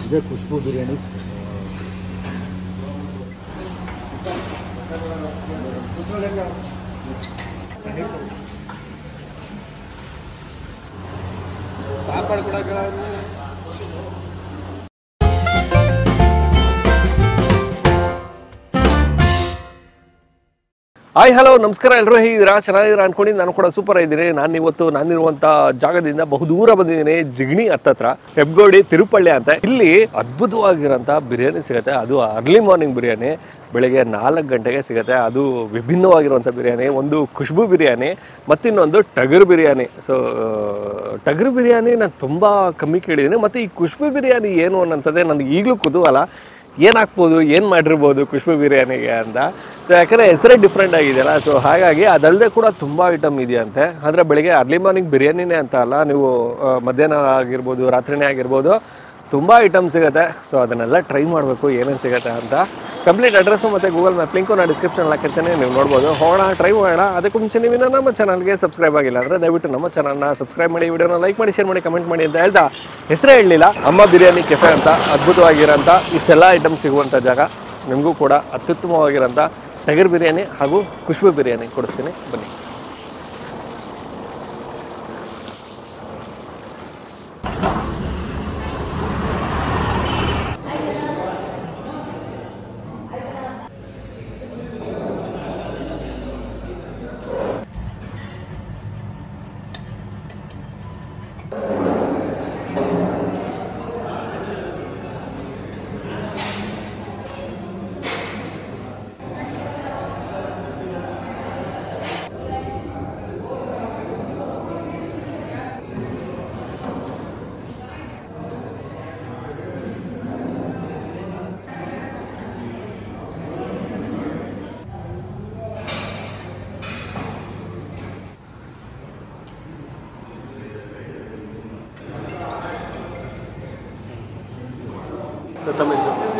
ಇದೇ Khushbu biryani. Hi hello ನಮಸ್ಕಾರ, ಎಲ್ಲರೂ ಹೇಗಿದ್ದೀರಾ? ಚೆನ್ನಾಗಿದ್ದೀರಾ ಅನ್ಕೊಂಡು ನಾನು ಕೂಡ ಸೂಪರ್ ಆಗಿದ್ದೀನಿ. ನಾನಿರುವಂಥ ಜಾಗದಿಂದ ಬಹುದೂರ ಬಂದಿದ್ದೀನಿ, ಜಿಗಣಿ ಹತ್ತತ್ರ ಹೆಬ್ಗೋಡಿ ತಿರುಪಳ್ಳಿ ಅಂತ. ಇಲ್ಲಿ ಅದ್ಭುತವಾಗಿರೋಂಥ ಬಿರಿಯಾನಿ ಸಿಗುತ್ತೆ. ಅದು ಅರ್ಲಿ ಮಾರ್ನಿಂಗ್ ಬಿರಿಯಾನಿ, ಬೆಳಗ್ಗೆ 4 ಗಂಟೆಗೆ ಸಿಗುತ್ತೆ. ಅದು ವಿಭಿನ್ನವಾಗಿರುವಂಥ ಬಿರಿಯಾನಿ. ಒಂದು ಖುಷ್ಬು ಬಿರಿಯಾನಿ, ಮತ್ತಿನ್ನೊಂದು ಟಗರು ಬಿರಿಯಾನಿ. ಸೊ ಟಗರು ಬಿರಿಯಾನಿ ನಾನು ತುಂಬ ಕಮ್ಮಿ ಕೇಳಿದ್ದೀನಿ. ಮತ್ತು ಈ ಖುಷ್ಬು ಬಿರಿಯಾನಿ ಏನು ಅನ್ನೋಂಥದ್ದೇ ನನಗೆ ಈಗಲೂ ಕುತೂಹಲ. ಏನು ಹಾಕ್ಬೋದು, ಏನು ಮಾಡಿರ್ಬೋದು ಖುಷ್ಬು ಬಿರಿಯಾನಿಗೆ ಅಂತ. ಸೊ ಯಾಕಂದರೆ ಹೆಸರೇ ಡಿಫ್ರೆಂಟ್ ಆಗಿದೆಯಲ್ಲ, ಸೊ ಹಾಗಾಗಿ ಅದಲ್ಲದೆ ಕೂಡ ತುಂಬ ಐಟಮ್ ಇದೆಯಂತೆ. ಅಂದರೆ ಬೆಳಗ್ಗೆ ಅರ್ಲಿ ಮಾರ್ನಿಂಗ್ ಬಿರಿಯಾನಿನೇ ಅಂತ ಅಲ್ಲ, ನೀವು ಮಧ್ಯಾಹ್ನ ಆಗಿರ್ಬೋದು, ರಾತ್ರಿನೇ ಆಗಿರ್ಬೋದು, ತುಂಬ ಐಟಮ್ ಸಿಗುತ್ತೆ. ಸೊ ಅದನ್ನೆಲ್ಲ ಟ್ರೈ ಮಾಡಬೇಕು ಏನೇನು ಸಿಗುತ್ತೆ ಅಂತ. ಕಂಪ್ಲೀಟ್ ಅಡ್ರೆಸ್ಸು ಮತ್ತು ಗೂಗಲ್ ಮ್ಯಾಪ್ ಲಿಂಕು ನಾನು ಡಿಸ್ಕ್ರಿಪ್ಷನಲ್ಲಿ ಹಾಕಿರ್ತೀನಿ, ನೀವು ನೋಡ್ಬೋದು. ಹೋಗೋಣ, ಟ್ರೈ ಮಾಡೋಣ. ಅದಕ್ಕೂ ಮುಂಚೆ ನೀವು ನಮ್ಮ ಚಾನಲ್ಗೆ ಸಬ್ಸ್ಕ್ರೈಬ್ ಆಗಿಲ್ಲ ಅಂದರೆ ದಯವಿಟ್ಟು ನಮ್ಮ ಚಾನಲ್ನ ಸಬ್ಸ್ಕ್ರೈಬ್ ಮಾಡಿ, ವಿಡಿಯೋನ ಲೈಕ್ ಮಾಡಿ, ಶೇರ್ ಮಾಡಿ, ಕಮೆಂಟ್ ಮಾಡಿ ಅಂತ ಹೇಳ್ತಾ, ಹೆಸರೇ ಹೇಳಲಿಲ್ಲ, ಅಮ್ಮ ಬಿರಿಯಾನಿ ಕೆಫೆ ಅಂತ ಅದ್ಭುತವಾಗಿರೋಂಥ ಇಷ್ಟೆಲ್ಲ ಐಟಮ್ ಸಿಗುವಂಥ ಜಾಗ. ನಿಮಗೂ ಕೂಡ ಅತ್ಯುತ್ತಮವಾಗಿರೋಂಥ ಟಗರ್ ಬಿರಿಯಾನಿ ಹಾಗೂ ಖುಷ್ಬು ಬಿರಿಯಾನಿ ಕೊಡಿಸ್ತೀನಿ, ಬನ್ನಿ.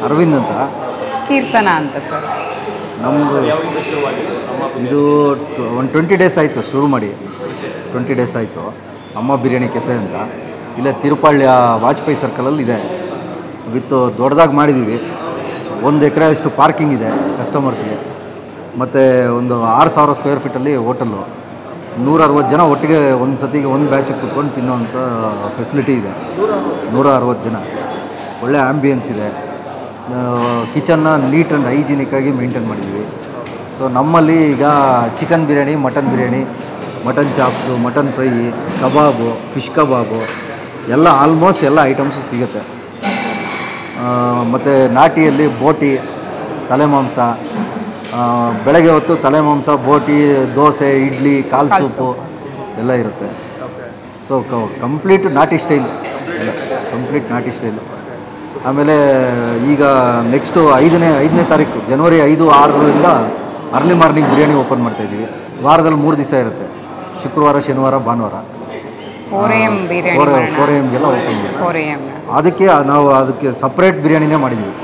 ಅರವಿಂದ್ ಅಂತ. ಕೀರ್ತನ ಅಂತ ಸರ್. ನಮ್ಮದು ಇದು 20 ಡೇಸ್ ಆಯಿತು ಶುರು ಮಾಡಿ. 20 ಡೇಸ್ ಆಯಿತು. ಅಮ್ಮ ಬಿರಿಯಾನಿ ಕೆಫೆ ಅಂತ ಇಲ್ಲೇ ತಿರುಪಳ್ಳಿಯ ವಾಜಪೇಯಿ ಸರ್ಕಲಲ್ಲಿ ಇದೆ. ವಿತ್ತು ದೊಡ್ಡದಾಗಿ ಮಾಡಿದ್ದೀವಿ. 1 ಎಕರೆ ಅಷ್ಟು ಪಾರ್ಕಿಂಗ್ ಇದೆ ಕಸ್ಟಮರ್ಸ್ಗೆ. ಮತ್ತು ಒಂದು 6,000 ಸ್ಕ್ವೇರ್ ಫೀಟಲ್ಲಿ ಹೋಟೆಲ್ಲು. 160 ಜನ ಒಟ್ಟಿಗೆ ಒಂದು ಸತಿಗೆ ಒಂದು ಬ್ಯಾಚಿಗೆ ಕೂತ್ಕೊಂಡು ತಿನ್ನೋವಂಥ ಫೆಸಿಲಿಟಿ ಇದೆ. 160 ಜನ. ಒಳ್ಳೆ ಆ್ಯಂಬಿಯನ್ಸ್ ಇದೆ. ಕಿಚನ್ನ ನೀಟ್ ಆ್ಯಂಡ್ ಹೈಜಿನಿಕ್ಕಾಗಿ ಮೇಂಟೈನ್ ಮಾಡಿದ್ದೀವಿ. ಸೊ ನಮ್ಮಲ್ಲಿ ಈಗ chicken biryani, mutton biryani, mutton chops, mutton fry, kebab, fish kebab ಎಲ್ಲ ಆಲ್ಮೋಸ್ಟ್ ಎಲ್ಲ ಐಟಮ್ಸು ಸಿಗುತ್ತೆ. ಮತ್ತು ನಾಟಿಯಲ್ಲಿ ಬೋಟಿ, ತಲೆ ಮಾಂಸ, ಬೆಳಗ್ಗೆ ಹೊತ್ತು ತಲೆ ಮಾಂಸ, ಬೋಟಿ, ದೋಸೆ, ಇಡ್ಲಿ, ಕಾಲು ಸೂಪು ಎಲ್ಲ ಇರುತ್ತೆ. ಸೊ ಕಂಪ್ಲೀಟ್ ನಾಟಿ ಸ್ಟೈಲು, ಕಂಪ್ಲೀಟ್ ನಾಟಿ ಸ್ಟೈಲು. ಆಮೇಲೆ ಈಗ ನೆಕ್ಸ್ಟು 5ನೇ ತಾರೀಕು ಜನವರಿ 5, 6ರಿಂದ ಅರ್ಲಿ ಮಾರ್ನಿಂಗ್ ಬಿರಿಯಾನಿ ಓಪನ್ ಮಾಡ್ತಾಯಿದ್ದೀವಿ. ವಾರದಲ್ಲಿ 3 ದಿವಸ ಇರುತ್ತೆ, ಶುಕ್ರವಾರ, ಶನಿವಾರ, ಭಾನುವಾರ. 4 AM ಬಿರಿಯಾನಿ 4 AMಗೆಲ್ಲ ಓಪನ್ ಮಾಡಿ. 4 AM ಅದಕ್ಕೆ ಸಪ್ರೇಟ್ ಬಿರಿಯಾನಿನೇ ಮಾಡಿದ್ದೀವಿ.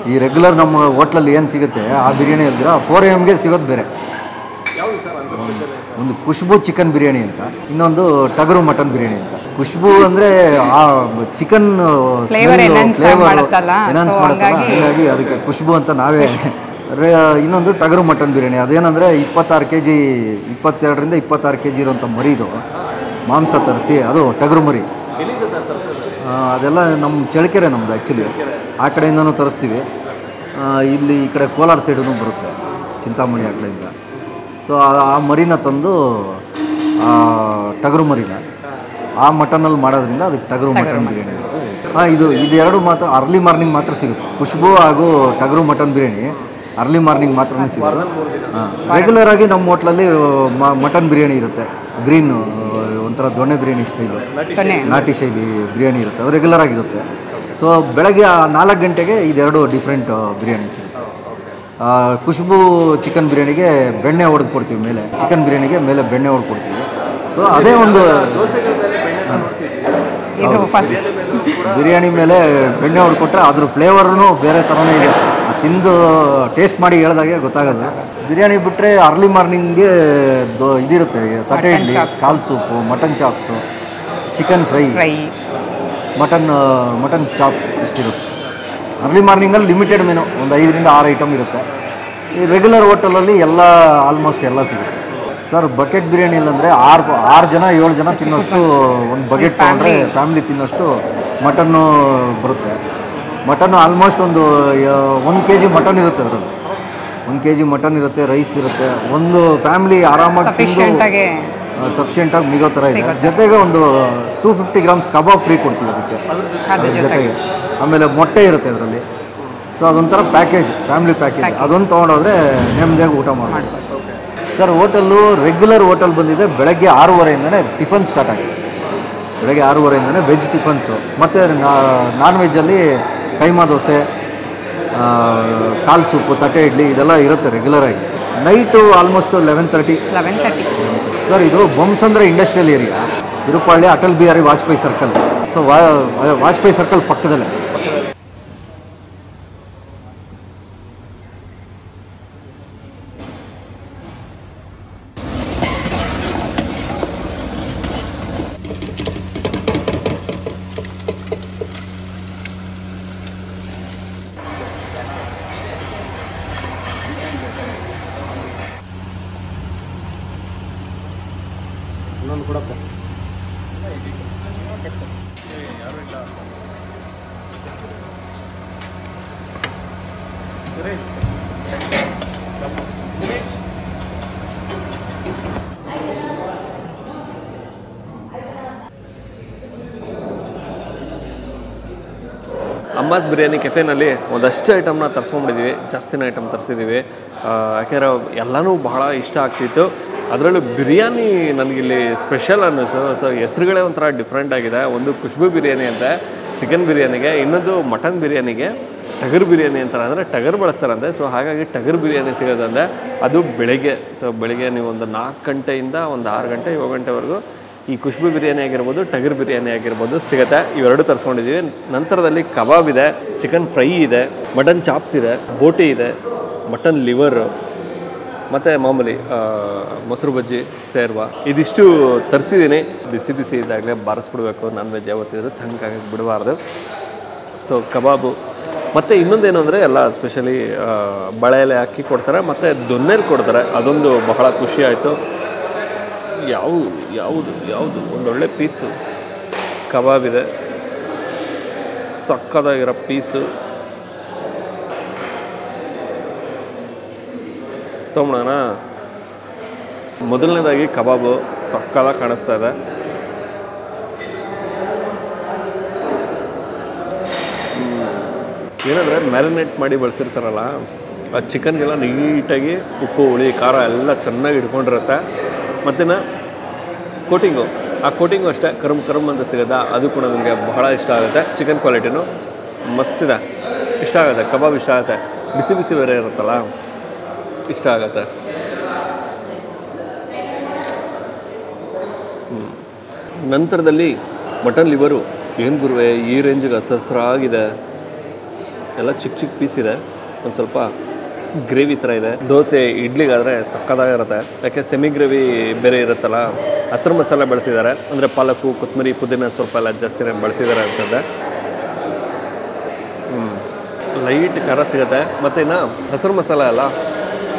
ಈ ರೆಗ್ಯುಲರ್ ನಮ್ಮ ಹೋಟ್ಲಲ್ಲಿ ಏನು ಸಿಗುತ್ತೆ ಆ ಬಿರಿಯಾನಿ ಇದ್ರೆ 4 AMಗೆ ಸಿಗೋದು ಬೇರೆ. ಒಂದು ಖುಷ್ಬು ಚಿಕನ್ ಬಿರಿಯಾನಿ ಅಂತ, ಇನ್ನೊಂದು ಟಗರು ಮಟನ್ ಬಿರಿಯಾನಿ ಅಂತ. ಖುಷ್ಬು ಅಂದರೆ ಆ ಚಿಕನ್ ಫ್ಲೇವರ್ ಎನ್ಹಾನ್ಸ್ ಮಾಡುತ್ತಲ್ಲ, ಹಾಗಾಗಿ ಅದಕ್ಕೆ ಖುಷ್ಬು ಅಂತ ನಾವೇ. ಇನ್ನೊಂದು ಟಗರು ಮಟನ್ ಬಿರಿಯಾನಿ, ಅದೇನಂದರೆ 22 kg 22ರಿಂದ 26 kg ಇರೋಂಥ ಮರಿದು ಮಾಂಸ ತರಿಸಿ, ಅದು ಟಗರು ಮರಿ. ಅದೆಲ್ಲ ನಮ್ಮ ಚಳ್ಳಕೆರೆ ನಮ್ಮದು ಆ್ಯಕ್ಚುಲಿ. ಆ ಕಡೆಯಿಂದನೂ ತರಿಸ್ತೀವಿ. ಇಲ್ಲಿ ಈ ಕಡೆ ಕೋಲಾರ ಸೈಡೂ ಬರುತ್ತೆ, ಚಿಂತಾಮಣಿ ಆ ಕಡೆಯಿಂದ. ಸೊ ಆ ಮರಿನ ತಂದು ಟಗರು ಮರಿನ ಆ ಮಟನಲ್ಲಿ ಮಾಡೋದ್ರಿಂದ ಅದಕ್ಕೆ ಟಗರು ಮಟನ್ ಬಿರಿಯಾನಿ ಇರುತ್ತೆ. ಇದು ಮಾತ್ರ ಅರ್ಲಿ ಮಾರ್ನಿಂಗ್ ಮಾತ್ರ ಸಿಗುತ್ತೆ. ಖುಷ್ಬು ಹಾಗೂ ಟಗರು ಮಟನ್ ಬಿರಿಯಾನಿ ಅರ್ಲಿ ಮಾರ್ನಿಂಗ್ ಮಾತ್ರ ಸಿಗುತ್ತೆ. ರೆಗ್ಯುಲರ್ ಆಗಿ ನಮ್ಮ ಹೋಟ್ಲಲ್ಲಿ ಮಟನ್ ಬಿರಿಯಾನಿ ಇರುತ್ತೆ, ಗ್ರೀನ್ ಒಂಥರ ದೊಣ್ಣೆ ಬಿರಿಯಾನಿ ಸ್ಟೈಲು, ನಾಟಿ ಶೈಲಿ ಬಿರಿಯಾನಿ ಇರುತ್ತೆ, ಅದು ರೆಗ್ಯುಲರ್ ಆಗಿರುತ್ತೆ. ಸೊ ಬೆಳಗ್ಗೆ 4 ಗಂಟೆಗೆ ಇದೆರಡು ಡಿಫ್ರೆಂಟ್ ಬಿರಿಯಾನಿ ಸಿಗುತ್ತೆ. ಖುಷ್ಬು ಚಿಕನ್ ಬಿರಿಯಾನಿಗೆ ಬೆಣ್ಣೆ ಹೊಡೆದು ಕೊಡ್ತೀವಿ ಮೇಲೆ, ಚಿಕನ್ ಬಿರಿಯಾನಿಗೆ ಮೇಲೆ ಬೆಣ್ಣೆ ಹೊಡೆದು ಕೊಡ್ತೀವಿ. ಸೊ ಅದೇ ಒಂದು ಬಿರಿಯಾನಿ ಮೇಲೆ ಬೆಣ್ಣೆ ಹೊಡ್ಕೊಟ್ರೆ ಅದ್ರ ಫ್ಲೇವರ್ನು ಬೇರೆ ಥರನೇ ಇದೆ. ತಿಂದು ಟೇಸ್ಟ್ ಮಾಡಿ ಹೇಳಿದಾಗೆ ಗೊತ್ತಾಗುತ್ತೆ. ಬಿರಿಯಾನಿ ಬಿಟ್ಟರೆ ಅರ್ಲಿ ಮಾರ್ನಿಂಗ್ಗೆ ಇದಿರುತ್ತೆ, ತಟ್ಟೆ ಇಡ್ಲಿ, ಕಾಲು soup, mutton chops, chicken fry, mutton chops ಇಷ್ಟಿರುತ್ತೆ. ಅರ್ಲಿ ಮಾರ್ನಿಂಗಲ್ಲಿ ಲಿಮಿಟೆಡ್ ಮೆನು, ಒಂದು 5ರಿಂದ 6 ಐಟಮ್ ಇರುತ್ತೆ. ಈ ರೆಗ್ಯುಲರ್ ಹೋಟೆಲಲ್ಲಿ ಆಲ್ಮೋಸ್ಟ್ ಎಲ್ಲ ಸಿಗುತ್ತೆ ಸರ್. ಬಕೆಟ್ ಬಿರಿಯಾನಿ ಇಲ್ಲಂದರೆ 6 ಜನ 7 ಜನ ತಿನ್ನೋಷ್ಟು ಒಂದು ಬಕೆಟ್ ತೊಗೊಂಡ್ರೆ ಫ್ಯಾಮಿಲಿ ತಿನ್ನೋಷ್ಟು ಮಟನ್ನು ಬರುತ್ತೆ. ಮಟನ್ನು ಆಲ್ಮೋಸ್ಟ್ ಒಂದು 1 kg ಮಟನ್ ಇರುತ್ತೆ ಅದರಲ್ಲಿ. 1 kg ಮಟನ್ ಇರುತ್ತೆ, ರೈಸ್ ಇರುತ್ತೆ. ಒಂದು ಫ್ಯಾಮಿಲಿ ಆರಾಮಾಗಿ ಸಫಿಷಿಯೆಂಟಾಗಿ ಮಿಗೋ ಥರ ಇದೆ. ಜೊತೆಗೆ ಒಂದು 250 ಗ್ರಾಮ್ಸ್ ಕಬಾಬ್ ಫ್ರೀ ಕೊಡ್ತೀವಿ ಅದಕ್ಕೆ ಅದ್ರ ಜೊತೆಗೆ. ಆಮೇಲೆ ಮೊಟ್ಟೆ ಇರುತ್ತೆ ಅದರಲ್ಲಿ. ಸೊ ಅದೊಂಥರ ಪ್ಯಾಕೇಜ್, ಫ್ಯಾಮಿಲಿ ಪ್ಯಾಕೇಜ್. ಅದೊಂದು ತೊಗೊಂಡೋದ್ರೆ ನೆಮ್ಮದಿಯಾಗಿ ಊಟ ಮಾಡ್ಬೋದು ಸರ್. ಹೋಟೆಲ್ಲು ರೆಗ್ಯುಲರ್ ಹೋಟೆಲ್ ಬಂದಿದೆ. ಬೆಳಗ್ಗೆ 6:30ಇಂದನೇ ಟಿಫನ್ ಸ್ಟಾರ್ಟ್ ಆಗಿದೆ. ಬೆಳಗ್ಗೆ 6:30ಇಂದನೇ ವೆಜ್ ಟಿಫನ್ಸು, ಮತ್ತು ನಾನ್ ವೆಜ್ಜಲ್ಲಿ ಕೈಮಾ ದೋಸೆ, ಕಾಲು ಸೂಪು, ತಟ್ಟೆ ಇಡ್ಲಿ ಇದೆಲ್ಲ ಇರುತ್ತೆ ರೆಗ್ಯುಲರಾಗಿ. Night almost 11:30 sir. ಇದು Bommasandra industrial area, Tirupalli Atal Bihari Vajpayee circle. So Vajpayee circle ಪಕ್ಕದಲ್ಲೇ. ಇನ್ನೊಂದು ಕೊಡಪ್ಪ. ಅಮ್ಮಾಸ್ ಬಿರಿಯಾನಿ ಕೆಫೆನಲ್ಲಿ ಒಂದಷ್ಟು ಐಟಮ್ನ ತರಿಸ್ಕೊಂಡ್ಬಿಟ್ಟಿದ್ದೀವಿ. ಜಾಸ್ತಿನ ಐಟಮ್ ತರಿಸಿದ್ದೀವಿ. ಯಾಕೆಂದರೆ ಎಲ್ಲನೂ ಬಹಳ ಇಷ್ಟ ಆಗ್ತಿತ್ತು. ಅದರಲ್ಲೂ ಬಿರಿಯಾನಿ ನನಗಿಲ್ಲಿ ಸ್ಪೆಷಲ್ ಅನ್ನಿಸು. ಸೊ ಹೆಸ್ರುಗಳೇ ಒಂಥರ ಡಿಫ್ರೆಂಟ್ ಆಗಿದೆ. ಒಂದು ಖುಷ್ಬು ಬಿರಿಯಾನಿ ಅಂತ ಚಿಕನ್ ಬಿರಿಯಾನಿಗೆ, ಇನ್ನೊಂದು ಮಟನ್ ಬಿರಿಯಾನಿಗೆ ಟಗರು ಬಿರಿಯಾನಿ ಅಂತಾರೆ, ಅಂದರೆ ಟಗರು ಬಳಸ್ತಾರಂತೆ. ಸೊ ಹಾಗಾಗಿ ಟಗರು ಬಿರಿಯಾನಿ ಸಿಗೋದಂದರೆ ಅದು ಬೆಳಗ್ಗೆ. ಸೊ ಬೆಳಗ್ಗೆ ನೀವು ಒಂದು 4 ಗಂಟೆಯಿಂದ ಒಂದು 6 ಗಂಟೆ 7 ಗಂಟೆವರೆಗೂ ಈ ಖುಷ್ಬು ಬಿರಿಯಾನಿ ಆಗಿರ್ಬೋದು, ಟಗರು ಬಿರಿಯಾನಿ ಆಗಿರ್ಬೋದು ಸಿಗುತ್ತೆ. ಇವೆರಡು ತರಿಸ್ಕೊಂಡಿದ್ದೀವಿ. ನಂತರದಲ್ಲಿ ಕಬಾಬ್ ಇದೆ, ಚಿಕನ್ ಫ್ರೈ ಇದೆ, ಮಟನ್ ಚಾಪ್ಸ್ ಇದೆ, ಬೋಟಿ ಇದೆ, ಮಟನ್ ಲಿವರು, ಮತ್ತು ಮಾಮೂಲಿ ಮೊಸರು ಬಜ್ಜಿ, ಸೇರ್ವಾ ಇದಿಷ್ಟು ತರಿಸಿದ್ದೀನಿ. ಬಿಸಿ ಬಿಸಿ ಇದ್ದಾಗಲೇ ಬಾರಿಸ್ಬಿಡ್ಬೇಕು. ನಾನ್ ವೆಜ್ ಯಾವತ್ತಿದ್ರು ತಣ್ಣಗಾಗಿ ಬಿಡಬಾರ್ದು. ಸೊ ಕಬಾಬು ಮತ್ತು ಇನ್ನೊಂದೇನು ಅಂದರೆ ಎಲ್ಲ ಸ್ಪೆಷಲಿ ಬಳೆಯಲ್ಲಿ ಹಾಕಿ ಕೊಡ್ತಾರೆ, ಮತ್ತು ದೊನ್ನೇಲಿ ಕೊಡ್ತಾರೆ. ಅದೊಂದು ಬಹಳ ಖುಷಿ ಆಯಿತು. ಯಾವುದು ಒಂದೊಳ್ಳೆ ಪೀಸು ಕಬಾಬ್ ಇದೆ, ಸಕ್ಕದಾಗಿರೋ ಪೀಸು. ತೊಗೊಳೋಣ. ಮೊದಲನೇದಾಗಿ ಕಬಾಬು ಸಕ್ಕದಾಗಿ ಕಾಣಿಸ್ತಾ ಇದೆ. ಏನಂದರೆ ಮ್ಯಾರಿನೇಟ್ ಮಾಡಿ ಬಳಸಿರ್ತಾರಲ್ಲ, ಆ ಚಿಕನ್ಗೆಲ್ಲ ನೀಟಾಗಿ ಉಪ್ಪು ಹುಳಿ ಖಾರ ಎಲ್ಲ ಚೆನ್ನಾಗಿ ಇಟ್ಕೊಂಡಿರುತ್ತೆ. ಮತ್ತು ಕೋಟಿಂಗು, ಆ ಕೋಟಿಂಗು ಅಷ್ಟೇ ಕರುಮ್ ಅಂತ ಸಿಗೋದ, ಅದು ಕೂಡ ನನಗೆ ಬಹಳ ಇಷ್ಟ ಆಗುತ್ತೆ. ಚಿಕನ್ ಕ್ವಾಲಿಟಿನೂ ಮಸ್ತಿದೆ, ಇಷ್ಟ ಆಗುತ್ತೆ. ಕಬಾಬ್ ಇಷ್ಟ ಆಗುತ್ತೆ. ಬಿಸಿ ಬಿಸಿ ಬೇರೆ ಇರುತ್ತಲ್ಲ, ಇಷ್ಟ ಆಗುತ್ತೆ. ನಂತರದಲ್ಲಿ ಮಟನ್ ಲಿವರು. ಏನು ಗುರುವೆ ಈ ರೇಂಜಿಗೆ ಹಸರಾಗಿದೆ. ಎಲ್ಲ ಚಿಕ್ಕ ಪೀಸ್ ಇದೆ, ಒಂದು ಸ್ವಲ್ಪ ಗ್ರೇವಿ ಥರ ಇದೆ. ದೋಸೆ ಇಡ್ಲಿಗಾದರೆ ಸಕ್ಕದಾಗಿರುತ್ತೆ. ಯಾಕೆ ಸೆಮಿ ಗ್ರೇವಿ ಬೇರೆ ಇರುತ್ತಲ್ಲ. ಹಸಿರು ಮಸಾಲೆ ಬಳಸಿದ್ದಾರೆ, ಅಂದರೆ ಪಾಲಕು, ಕೊತ್ತಂಬರಿ, ಪುದೀನ ಸ್ವಲ್ಪ ಎಲ್ಲ ಜಾಸ್ತಿನೇ ಬಳಸಿದ್ದಾರೆ ಅನಿಸುತ್ತೆ. ಲೈಟ್ ಖಾರ ಸಿಗುತ್ತೆ. ಮತ್ತು ಇನ್ನು ಹಸಿರು ಮಸಾಲೆ ಅಲ್ಲ,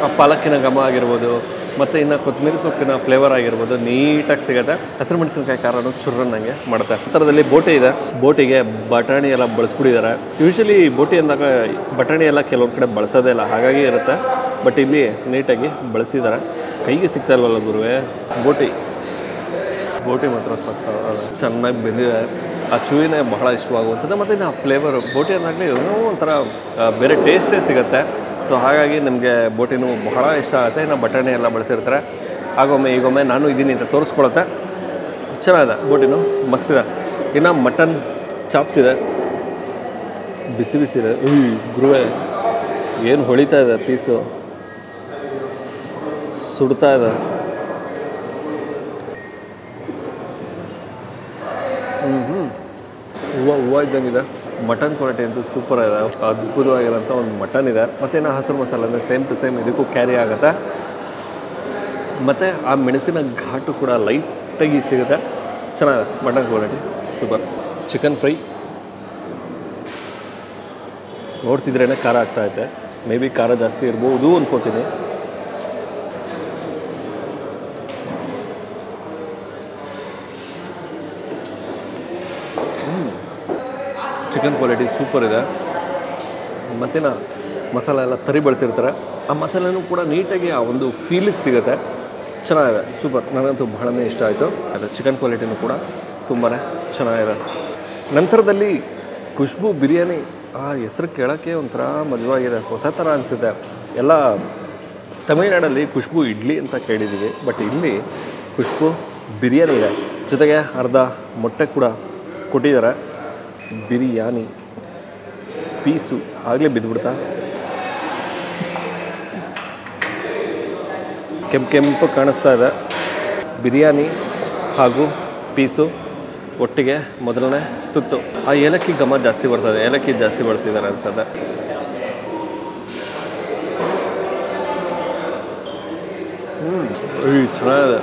ಆ ಪಾಲಕ್ಕಿನ ಘಮ ಆಗಿರ್ಬೋದು, ಮತ್ತು ಇನ್ನು ಕೊತ್ತಂಬರಿ ಸೊಪ್ಪಿನ ಫ್ಲೇವರ್ ಆಗಿರ್ಬೋದು ನೀಟಾಗಿ ಸಿಗುತ್ತೆ. ಹಸಿರು ಮೆಣಸಿನಕಾಯಿ ಖಾರನೂ ಚುರ್ರನ್ನಂಗೆ ಮಾಡುತ್ತೆ. ನಂತರದಲ್ಲಿ ಬೋಟಿ ಇದೆ. ಬೋಟಿಗೆ ಬಟಾಣಿ ಎಲ್ಲ ಬಳಸ್ಬಿಟ್ಟಿದ್ದಾರೆ. ಯೂಶ್ವಲಿ ಬೋಟಿ ಅಂದಾಗ ಬಟಾಣಿ ಎಲ್ಲ ಕೆಲವೊಂದು ಕಡೆ ಬಳಸೋದೇ ಇಲ್ಲ, ಹಾಗಾಗಿ ಇರುತ್ತೆ. ಬಟ್ ಇಲ್ಲಿ ನೀಟಾಗಿ ಬಳಸಿದ್ದಾರೆ. ಕೈಗೆ ಸಿಗ್ತಾ ಇಲ್ವಲ್ಲ ಗುರುವೆ. ಬೋಟಿ ಮಾತ್ರ ಚೆನ್ನಾಗಿ ಬೆಂದಿದೆ. ಆ ಚೂಯಿನೇ ಬಹಳ ಇಷ್ಟವಾಗುವಂಥದ್ದು. ಮತ್ತು ಇನ್ನು ಆ ಫ್ಲೇವರು ಬೋಟಿ ಅಂದಾಗಲೇ ಏನೋ ಒಂಥರ ಬೇರೆ ಟೇಸ್ಟೇ ಸಿಗುತ್ತೆ. ಸೊ ಹಾಗಾಗಿ ನಮಗೆ ಬೋಟಿನೂ ಬಹಳ ಇಷ್ಟ ಆಗುತ್ತೆ. ಇನ್ನು ಬಟಾಣಿ ಎಲ್ಲ ಬಳಸಿರ್ತಾರೆ. ಆಗೊಮ್ಮೆ ಈಗೊಮ್ಮೆ ನಾನು ಇದ್ದೀನಿ ಅಂತ ತೋರಿಸ್ಕೊಳುತ್ತೆ. ಚೆನ್ನಾಗಿದೆ, ಬೋಟಿನೂ ಮಸ್ತಿದೆ. ಇನ್ನು ಮಟನ್ ಚಾಪ್ಸ್ ಇದೆ, ಬಿಸಿ ಬಿಸಿ ಇದೆ. ಗುರುವೆ ಏನು ಹೊಳಿತಾ ಇದೆ, ಪೀಸು ಸುಡ್ತಾ ಇದೆ. ಹೂವು ಇದ್ದಂಗಿದೆ. ಮಟನ್ ಕ್ವಾಲಿಟಿ ಅಂತೂ ಸೂಪರ್ ಇದೆ, ಅದ್ಭುತವಾಗಿರೋಂಥ ಒಂದು ಮಟನ್ ಇದೆ. ಮತ್ತು ಇನ್ನು ಹಸಿರು ಮಸಾಲೆ ಅಂದರೆ ಸೇಮ್ ಟು ಸೇಮ್ ಇದಕ್ಕೂ ಕ್ಯಾರಿ ಆಗುತ್ತೆ. ಮತ್ತು ಆ ಮೆಣಸಿನ ಘಾಟು ಕೂಡ ಲೈಟಾಗಿ ಸಿಗುತ್ತೆ. ಚೆನ್ನಾಗಿದೆ mutton quality, super. Chicken fry ನೋಡ್ತಿದ್ರೇ ಖಾರ ಆಗ್ತಾಯಿದೆ. ಮೇ ಬಿ ಖಾರ ಜಾಸ್ತಿ ಇರ್ಬೋದು ಅನ್ಕೋತೀನಿ. ಚಿಕನ್ ಕ್ವಾಲಿಟಿ ಸೂಪರ್ ಇದೆ. ಮತ್ತೇನ ಮಸಾಲೆ ಎಲ್ಲ ತರಿ ಬಳಸಿರ್ತಾರೆ, ಆ ಮಸಾಲೆನೂ ಕೂಡ ನೀಟಾಗಿ ಆ ಒಂದು ಫೀಲಿಗೆ ಸಿಗುತ್ತೆ. ಚೆನ್ನಾಗಿದೆ, ಸೂಪರ್. ನನಗಂತೂ ಬಹಳನೇ ಇಷ್ಟ ಆಯಿತು. ಅದು ಚಿಕನ್ ಕ್ವಾಲಿಟಿನೂ ಕೂಡ ತುಂಬಾ ಚೆನ್ನಾಗಿದೆ. ನಂತರದಲ್ಲಿ ಖುಷ್ಬು ಬಿರಿಯಾನಿ, ಆ ಹೆಸರು ಕೇಳೋಕ್ಕೆ ಒಂಥರ ಮಜವಾಗಿದೆ, ಹೊಸ ಥರ ಅನಿಸುತ್ತೆ. ಎಲ್ಲ ತಮಿಳ್ನಾಡಲ್ಲಿ ಖುಷ್ಬು ಇಡ್ಲಿ ಅಂತ ಕೇಳಿದ್ದೀವಿ, ಬಟ್ ಇಲ್ಲಿ ಖುಷ್ಬು ಬಿರಿಯಾನಿ ಇದೆ. ಜೊತೆಗೆ ಅರ್ಧ ಮೊಟ್ಟೆ ಕೂಡ ಕೊಟ್ಟಿದ್ದಾರೆ. ಬಿರಿಯಾನಿ ಪೀಸು ಆಗಲೇ ಬಿದ್ದುಬಿಡ್ತಾ, ಕೆಂಪು ಕಾಣಿಸ್ತಾ ಇದೆ. ಬಿರಿಯಾನಿ ಹಾಗೂ ಪೀಸು ಒಟ್ಟಿಗೆ ಮೊದಲನೇ ತುತ್ತು. ಆ ಏಲಕ್ಕಿ ಘಮ ಜಾಸ್ತಿ ಬರ್ತದೆ, ಏಲಕ್ಕಿ ಜಾಸ್ತಿ ಬಳಸಿದ್ದಾರೆ ಅನ್ಸುತ್ತೆ. ಚೆನ್ನಾಗಿದೆ.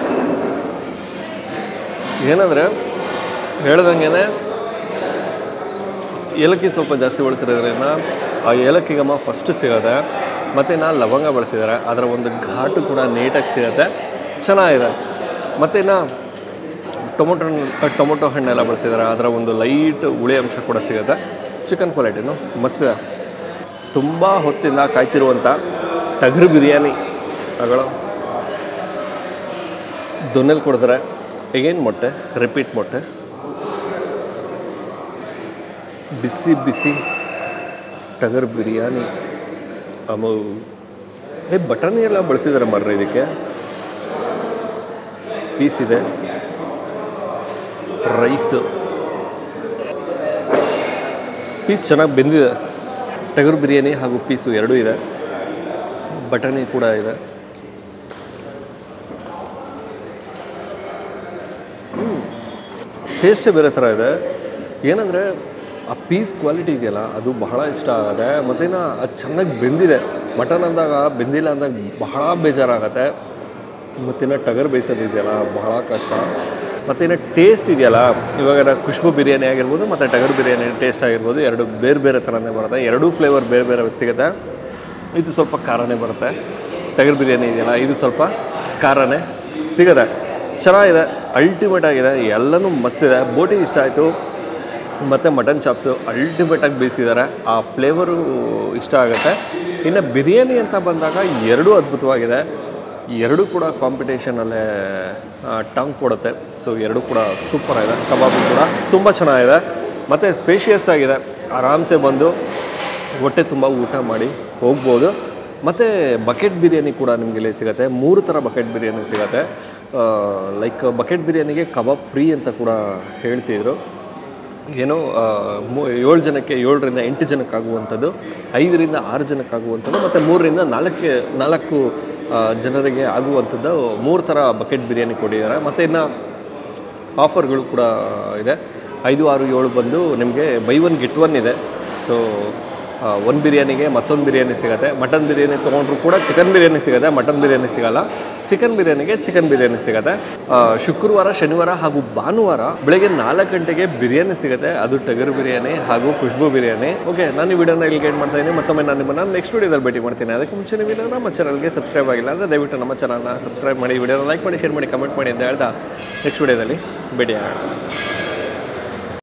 ಏನಂದರೆ ಹೇಳ್ದಂಗೆ ಏಲಕ್ಕಿ ಸ್ವಲ್ಪ ಜಾಸ್ತಿ ಬಳಸಿರೋದ್ರಿಂದ ಆ ಏಲಕ್ಕಿ ಘಮ ಫಸ್ಟ್ ಸಿಗುತ್ತೆ. ಮತ್ತು ಲವಂಗ ಬಳಸಿದ್ದಾರೆ, ಅದರ ಒಂದು ಘಾಟು ಕೂಡ ನೀಟಾಗಿ ಸಿಗುತ್ತೆ, ಚೆನ್ನಾಗಿದೆ. ಮತ್ತು ಟೊಮೊಟೊ ಹಣ್ಣೆಲ್ಲ ಬಳಸಿದ್ದಾರೆ, ಅದರ ಒಂದು ಲೈಟ್ ಹುಳಿ ಅಂಶ ಕೂಡ ಸಿಗುತ್ತೆ. ಚಿಕನ್ ಕ್ವಾಲಿಟಿನೂ ಮಸ್ತಿದೆ. ತುಂಬ ಹೊತ್ತಿಂದ ಕಾಯ್ತಿರುವಂಥ ಟಗರು ಬಿರಿಯಾನಿ ಅಗಳು ದೊನ್ನೆಲ್ಲಿ ಕೊಡ್ತಾರೆ. ಎಗೇನ್ ಮೊಟ್ಟೆ, ರಿಪೀಟ್ ಮೊಟ್ಟೆ, ಬಿಸಿ ಬಿಸಿ ಟಗರು ಬಿರಿಯಾನಿ. ಬಟಾಣಿ ಎಲ್ಲ ಬಳಸಿದ್ದಾರೆ ಮರ್ರೆ ಇದಕ್ಕೆ. ಪೀಸ್ ಇದೆ, ರೈಸು, ಪೀಸ್ ಚೆನ್ನಾಗಿ ಬೆಂದಿದೆ. ಟಗರು ಬಿರಿಯಾನಿ ಹಾಗೂ ಪೀಸು ಎರಡೂ ಇದೆ, ಬಟಾಣಿ ಕೂಡ ಇದೆ. ಟೇಸ್ಟೇ ಬೇರೆ ಥರ ಇದೆ. ಏನಂದರೆ ಆ ಪೀಸ್ ಕ್ವಾಲಿಟಿ ಇದೆಯಲ್ಲ, ಅದು ಬಹಳ ಇಷ್ಟ ಆಗುತ್ತೆ. ಮತ್ತೇನ ಅದು ಚೆನ್ನಾಗಿ ಬೆಂದಿದೆ. ಮಟನ್ ಅಂದಾಗ ಬೆಂದಿಲ್ಲ ಅಂದಾಗ ಬಹಳ ಬೇಜಾರಾಗತ್ತೆ. ಮತ್ತಿನ್ನು ಟಗರು ಬೇಯಿಸೋದಿದೆಯಲ್ಲ ಬಹಳ ಕಷ್ಟ. ಮತ್ತಿನ್ನು ಟೇಸ್ಟ್ ಇದೆಯಲ್ಲ, ಇವಾಗ ಖುಷ್ಬು ಬಿರಿಯಾನಿ ಆಗಿರ್ಬೋದು ಮತ್ತು ಟಗರು ಬಿರಿಯಾನಿ ಟೇಸ್ಟ್ ಆಗಿರ್ಬೋದು, ಎರಡು ಬೇರೆ ಬೇರೆ ಥರನೇ ಬರುತ್ತೆ. ಎರಡೂ ಫ್ಲೇವರ್ ಬೇರೆ ಬೇರೆ ಸಿಗುತ್ತೆ. ಇದು ಸ್ವಲ್ಪ ಖಾರನೇ ಬರುತ್ತೆ. ಟಗರು ಬಿರಿಯಾನಿ ಇದೆಯಲ್ಲ, ಇದು ಸ್ವಲ್ಪ ಖಾರನೇ ಸಿಗುತ್ತೆ. ಚೆನ್ನಾಗಿದೆ, ಅಲ್ಟಿಮೇಟ್ ಆಗಿದೆ, ಎಲ್ಲನೂ ಮಸ್ತಿದೆ. ಬೋಟಿ ಇಷ್ಟ ಆಯಿತು. ಮತ್ತು ಮಟನ್ ಚಾಪ್ಸು ಅಲ್ಟಿಮೇಟಾಗಿ ಬೇಯಿಸಿದ್ದಾರೆ, ಆ ಫ್ಲೇವರು ಇಷ್ಟ ಆಗುತ್ತೆ. ಇನ್ನು ಬಿರಿಯಾನಿ ಅಂತ ಬಂದಾಗ ಎರಡೂ ಅದ್ಭುತವಾಗಿದೆ. ಎರಡೂ ಕೂಡ ಕಾಂಪಿಟೇಷನಲ್ಲೇ ಟಾಂಗ್ ಕೊಡುತ್ತೆ. ಸೊ ಎರಡೂ ಕೂಡ ಸೂಪರ್ ಆಗಿದೆ. ಕಬಾಬು ಕೂಡ ತುಂಬ ಚೆನ್ನಾಗಿದೆ ಮತ್ತು ಸ್ಪೇಷಿಯಸ್ ಆಗಿದೆ. ಆರಾಮ್ಸೆ ಬಂದು ಹೊಟ್ಟೆ ತುಂಬ ಊಟ ಮಾಡಿ ಹೋಗ್ಬೋದು. ಮತ್ತು ಬಕೆಟ್ ಬಿರಿಯಾನಿ ಕೂಡ ನಿಮಗೆ ಇಲ್ಲಿ ಸಿಗುತ್ತೆ. 3 ಥರ ಬಕೆಟ್ ಬಿರಿಯಾನಿ ಸಿಗುತ್ತೆ. ಲೈಕ್ ಬಕೆಟ್ ಬಿರಿಯಾನಿಗೆ ಕಬಾಬ್ ಫ್ರೀ ಅಂತ ಕೂಡ ಹೇಳ್ತಿದ್ರು. ಏನೋ 7 ಜನಕ್ಕೆ 7ರಿಂದ 8 ಜನಕ್ಕಾಗುವಂಥದ್ದು, 5ರಿಂದ 6 ಜನಕ್ಕಾಗುವಂಥದ್ದು ಮತ್ತು 3ರಿಂದ 4 ಜನರಿಗೆ ಆಗುವಂಥದ್ದು 3 ಥರ ಬಕೆಟ್ ಬಿರಿಯಾನಿ ಕೊಟ್ಟಿದ್ದಾರೆ. ಮತ್ತು ಇನ್ನು ಆಫರ್ಗಳು ಕೂಡ ಇದೆ. 5, 6, 7 ಬಂದು ನಿಮಗೆ ಬೈ 1 ಗೆಟ್ 1 ಇದೆ. ಸೊ ಒಂದು ಬಿರಿಯಾನಿಗೆ ಮತ್ತೊಂದು ಬಿರಿಯಾನಿ ಸಿಗುತ್ತೆ. ಮಟನ್ ಬಿರಿಯಾನಿ ತೊಗೊಂಡ್ರು ಕೂಡ ಚಿಕನ್ ಬಿರಿಯಾನಿ ಸಿಗುತ್ತೆ, ಮಟನ್ ಬಿರಿಯಾನಿ ಸಿಗಲ್ಲ. ಚಿಕನ್ ಬಿರಿಯಾನಿಗೆ ಚಿಕನ್ ಬಿರಿಯಾನಿ ಸಿಗುತ್ತೆ. ಶುಕ್ರವಾರ, ಶನಿವಾರ ಹಾಗೂ ಭಾನುವಾರ ಬೆಳಗ್ಗೆ 4 ಗಂಟೆಗೆ ಬಿರಿಯಾನಿ ಸಿಗುತ್ತೆ. ಅದು ಟಗರು ಬಿರಿಯಾನಿ ಹಾಗೂ ಖುಷ್ಬು ಬಿರಿಯಾನಿ. ಓಕೆ, ನಾನು ಈ ವಿಡಿಯೋನ ಇಲ್ಲಿಗೆ ಎಂಡ್ ಮಾಡ್ತಾ ಇದ್ದೀನಿ. ಮತ್ತೊಮ್ಮೆ ನಾನು ನಿಮ್ಮನ್ನು ನೆಕ್ಸ್ಟ್ ವಿಡಿಯೋದಲ್ಲಿ ಭೇಟಿ ಮಾಡ್ತೀನಿ. ಅದಕ್ಕೆ ಮುಂಚೆ ನೀವು ನಮ್ಮ ಚಾನಲ್ಗೆ ಸಬ್ಸ್ಕ್ರೈಬ್ ಆಗಿಲ್ಲ ಅಂದರೆ ದಯವಿಟ್ಟು ನಮ್ಮ ಚಾನಲ್ನ ಸಬ್ಸ್ಕ್ರೈಬ್ ಮಾಡಿ, ವಿಡಿಯೋನ ಲೈಕ್ ಮಾಡಿ, ಶೇರ್ ಮಾಡಿ, ಕಮೆಂಟ್ ಮಾಡಿ ಅಂತ ಹೇಳ್ತಾ ನೆಕ್ಸ್ಟ್ ವಿಡಿಯೋದಲ್ಲಿ ಭೇಟಿ ಆಗೋಣ.